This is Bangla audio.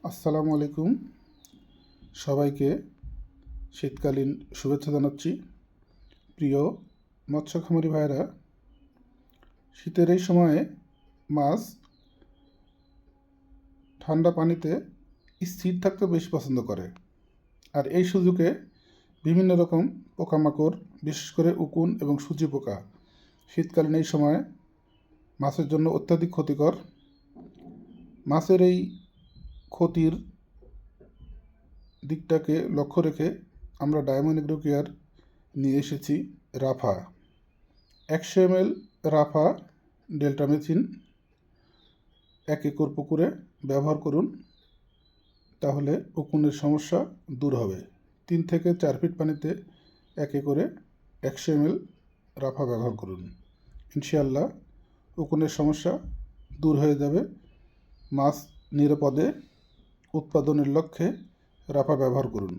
আসসালামু আলাইকুম। সবাইকে শীতকালীন শুভেচ্ছা জানাচ্ছি। প্রিয় মৎস্য খামারি ভাইয়েরা, শীতের এই সময়ে মাছ ঠান্ডা পানিতে স্থির থাকতে বেশি পছন্দ করে। আর এই সুযোগে বিভিন্ন রকম পোকামাকড়, বিশেষ করে উকুন এবং সূচি পোকা শীতকালীন এই সময়ে মাছের জন্য অত্যাধিক ক্ষতিকর। মাছের এই ক্ষতির দিকটাকে লক্ষ্য রেখে আমরা ডায়মন্ড এগ্রো কেয়ার নিয়ে এসেছি রাফা 100 ml রাফা ডেল্টামেথিন 1 একর পুকুরে ব্যবহার করুন, তাহলে উকুনের সমস্যা দূর হবে। 3 থেকে 4 ফিট পানিতে 1 একরে 100 ml রাফা ব্যবহার করুন। ইনশাআল্লাহ উকুনের সমস্যা দূর হয়ে যাবে। মাছ নিরাপদে উৎপাদনের লক্ষ্যে রাফা ব্যবহার করুন।